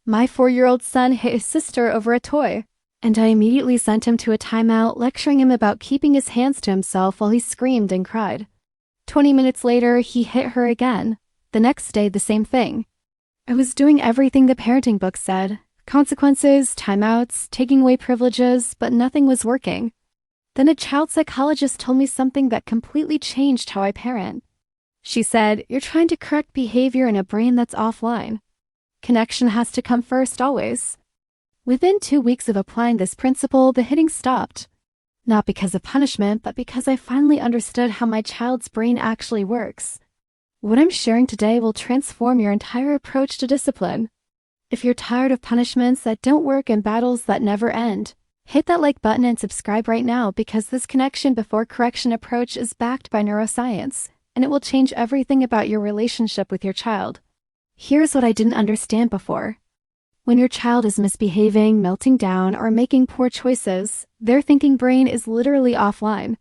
My 4-year-old son hit his sister over a toy, and I immediately sent him to a timeout, lecturing him about keeping his hands to himself while he screamed and cried. 20 minutes later, he hit her again. The next day, the same thing. I was doing everything the parenting book said. Consequences, timeouts, taking away privileges, but nothing was working. Then a child psychologist told me something that completely changed how I parent. She said, "You're trying to correct behavior in a brain that's offline. Connection has to come first always." Within 2 weeks of applying this principle, the hitting stopped. Not because of punishment, but because I finally understood how my child's brain actually works. What I'm sharing today will transform your entire approach to discipline. If you're tired of punishments that don't work and battles that never end, hit that like button and subscribe right now, because this connection before correction approach is backed by neuroscience, and it will change everything about your relationship with your child. Here's what I didn't understand before. When your child is misbehaving, melting down, or making poor choices, their thinking brain is literally offline.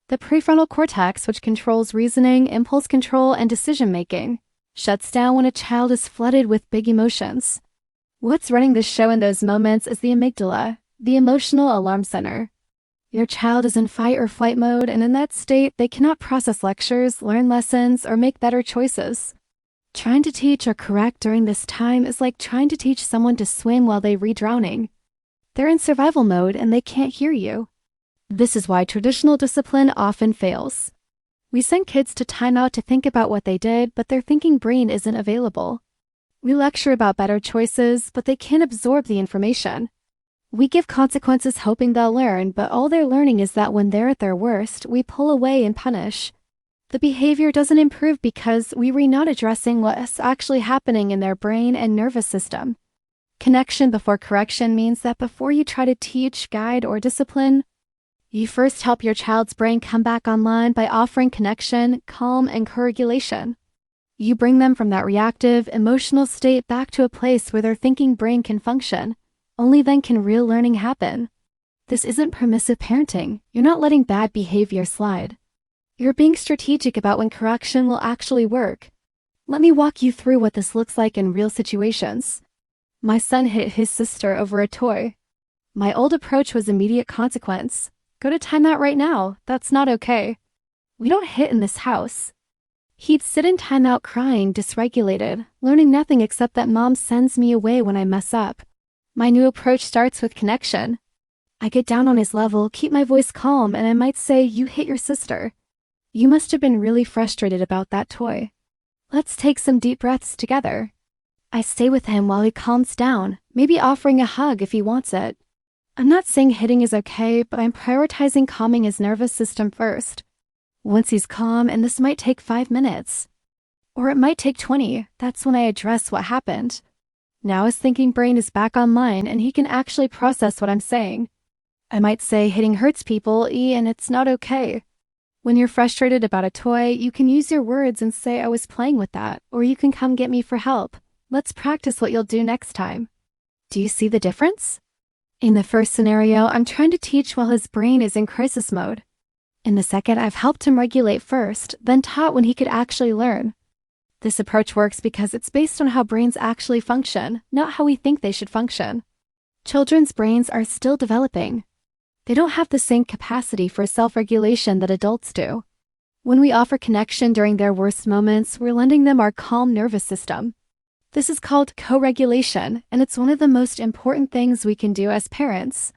The prefrontal cortex, which controls reasoning, impulse control, and decision-making, shuts down when a child is flooded with big emotions. What's running the show in those moments is the amygdala, the emotional alarm center. Your child is in fight or flight mode, and in that state, they cannot process lectures, learn lessons, or make better choices. Trying to teach or correct during this time is like trying to teach someone to swim while they read drowning. They're in survival mode and they can't hear you. This is why traditional discipline often fails. We send kids to timeout to think about what they did, but their thinking brain isn't available. We lecture about better choices, but they can't absorb the information. We give consequences hoping they'll learn, but all they're learning is that when they're at their worst, we pull away and punish. The behavior doesn't improve because we were not addressing what's actually happening in their brain and nervous system. Connection before correction means that before you try to teach, guide, or discipline, you first help your child's brain come back online by offering connection, calm, and co-regulation. You bring them from that reactive, emotional state back to a place where their thinking brain can function. Only then can real learning happen. This isn't permissive parenting. You're not letting bad behavior slide. You're being strategic about when correction will actually work. Let me walk you through what this looks like in real situations. My son hit his sister over a toy. My old approach was immediate consequence. Go to timeout right now. That's not okay. We don't hit in this house. He'd sit in timeout crying, dysregulated, learning nothing except that mom sends me away when I mess up. My new approach starts with connection. I get down on his level, keep my voice calm, and I might say, "You hit your sister. You must have been really frustrated about that toy. Let's take some deep breaths together." I stay with him while he calms down, maybe offering a hug if he wants it. I'm not saying hitting is okay, but I'm prioritizing calming his nervous system first. Once he's calm, and this might take 5 minutes, or it might take 20, that's when I address what happened. Now his thinking brain is back online and he can actually process what I'm saying. I might say hitting hurts people, and it's not okay. When you're frustrated about a toy, you can use your words and say, "I was playing with that," or you can come get me for help. Let's practice what you'll do next time. Do you see the difference? In the first scenario, I'm trying to teach while his brain is in crisis mode. In the second, I've helped him regulate first, then taught when he could actually learn. This approach works because it's based on how brains actually function, not how we think they should function. Children's brains are still developing. They don't have the same capacity for self-regulation that adults do. When we offer connection during their worst moments, we're lending them our calm nervous system. This is called co-regulation, and it's one of the most important things we can do as parents.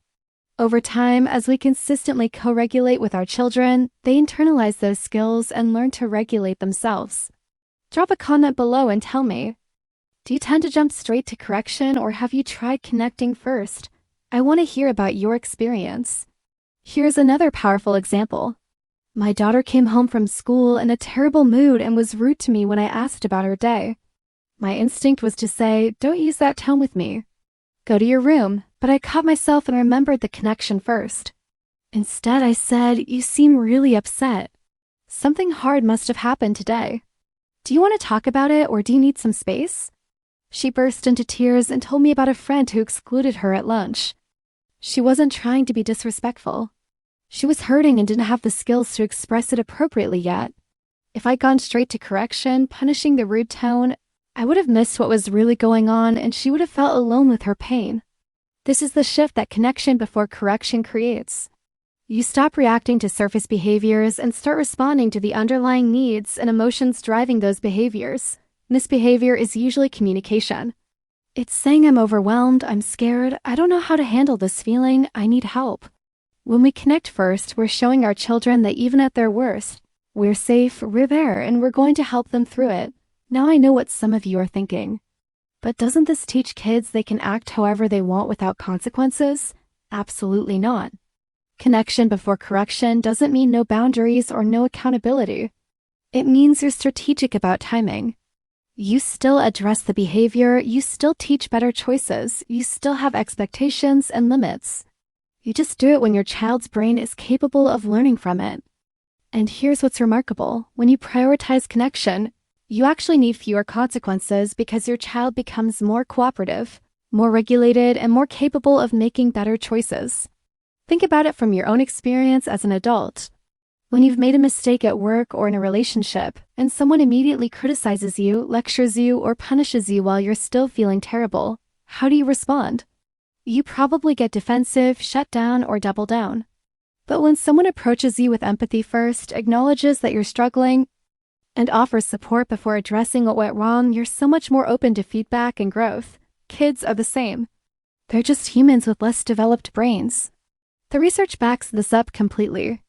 Over time, as we consistently co-regulate with our children, they internalize those skills and learn to regulate themselves. Drop a comment below and tell me, do you tend to jump straight to correction, or have you tried connecting first? I want to hear about your experience. Here's another powerful example. My daughter came home from school in a terrible mood and was rude to me when I asked about her day. My instinct was to say, "Don't use that tone with me. Go to your room," but I caught myself and remembered the connection first. Instead, I said, "You seem really upset. Something hard must have happened today. Do you want to talk about it, or do you need some space?" She burst into tears and told me about a friend who excluded her at lunch. She wasn't trying to be disrespectful. She was hurting and didn't have the skills to express it appropriately yet. If I'd gone straight to correction, punishing the rude tone, I would have missed what was really going on, and she would have felt alone with her pain. This is the shift that connection before correction creates. You stop reacting to surface behaviors and start responding to the underlying needs and emotions driving those behaviors. Misbehavior is usually communication. It's saying I'm overwhelmed, I'm scared, I don't know how to handle this feeling, I need help. When we connect first, we're showing our children that even at their worst, we're safe, we're there, and we're going to help them through it. Now I know what some of you are thinking. But doesn't this teach kids they can act however they want without consequences? Absolutely not. Connection before correction doesn't mean no boundaries or no accountability. It means you're strategic about timing. You still address the behavior, you still teach better choices, you still have expectations and limits. You just do it when your child's brain is capable of learning from it. And here's what's remarkable. When you prioritize connection, you actually need fewer consequences because your child becomes more cooperative, more regulated, and more capable of making better choices. Think about it from your own experience as an adult. When you've made a mistake at work or in a relationship, and someone immediately criticizes you, lectures you, or punishes you while you're still feeling terrible, how do you respond? You probably get defensive, shut down, or double down. But when someone approaches you with empathy first, acknowledges that you're struggling, and offers support before addressing what went wrong, you're so much more open to feedback and growth. Kids are the same. They're just humans with less developed brains. The research backs this up completely.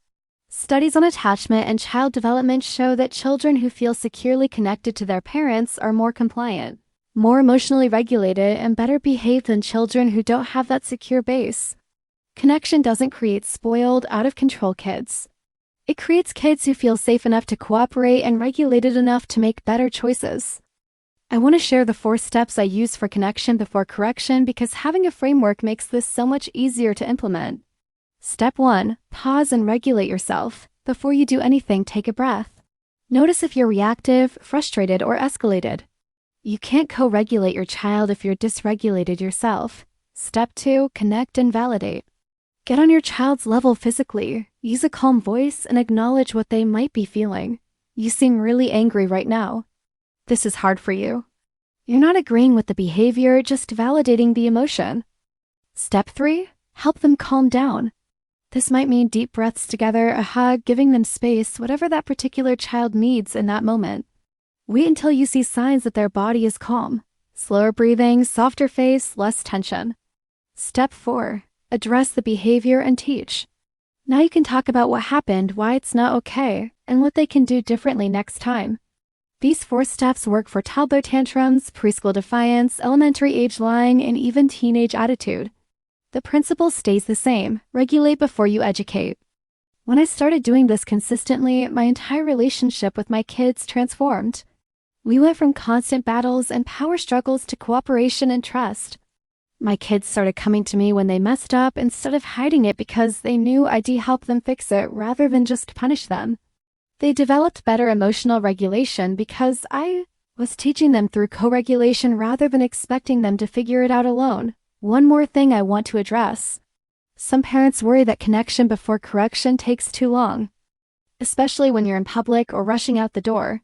Studies on attachment and child development show that children who feel securely connected to their parents are more compliant, more emotionally regulated, and better behaved than children who don't have that secure base. Connection doesn't create spoiled, out-of-control kids. It creates kids who feel safe enough to cooperate and regulated enough to make better choices. I want to share the 4 steps I use for connection before correction because having a framework makes this so much easier to implement. Step 1. Pause and regulate yourself. Before you do anything, take a breath. Notice if you're reactive, frustrated, or escalated. You can't co-regulate your child if you're dysregulated yourself. Step 2. Connect and validate. Get on your child's level physically. Use a calm voice and acknowledge what they might be feeling. You seem really angry right now. This is hard for you. You're not agreeing with the behavior, just validating the emotion. Step 3. Help them calm down. This might mean deep breaths together, a hug, giving them space, whatever that particular child needs in that moment. Wait until you see signs that their body is calm. Slower breathing, softer face, less tension. Step 4. Address the behavior and teach. Now you can talk about what happened, why it's not okay, and what they can do differently next time. These 4 steps work for toddler tantrums, preschool defiance, elementary age lying, and even teenage attitude. The principle stays the same. Regulate before you educate. When I started doing this consistently, my entire relationship with my kids transformed. We went from constant battles and power struggles to cooperation and trust. My kids started coming to me when they messed up instead of hiding it because they knew I'd help them fix it rather than just punish them. They developed better emotional regulation because I was teaching them through co-regulation rather than expecting them to figure it out alone. One more thing I want to address. Some parents worry that connection before correction takes too long, especially when you're in public or rushing out the door.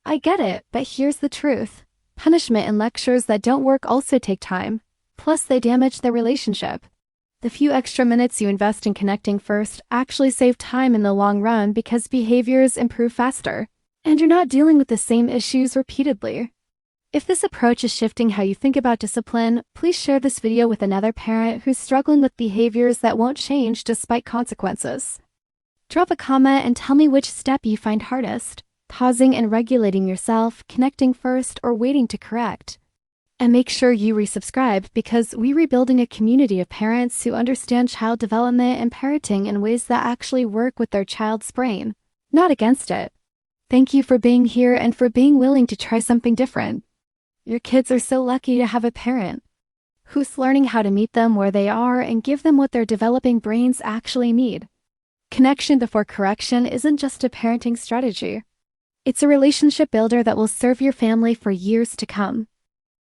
I get it, but here's the truth. Punishment and lectures that don't work also take time. Plus, they damage the relationship. The few extra minutes you invest in connecting first actually save time in the long run because behaviors improve faster, and you're not dealing with the same issues repeatedly. If this approach is shifting how you think about discipline, please share this video with another parent who's struggling with behaviors that won't change despite consequences. Drop a comment and tell me which step you find hardest, pausing and regulating yourself, connecting first, or waiting to correct. And make sure you resubscribe because we're rebuilding a community of parents who understand child development and parenting in ways that actually work with their child's brain, not against it. Thank you for being here and for being willing to try something different. Your kids are so lucky to have a parent who's learning how to meet them where they are and give them what their developing brains actually need. Connection before correction isn't just a parenting strategy. It's a relationship builder that will serve your family for years to come.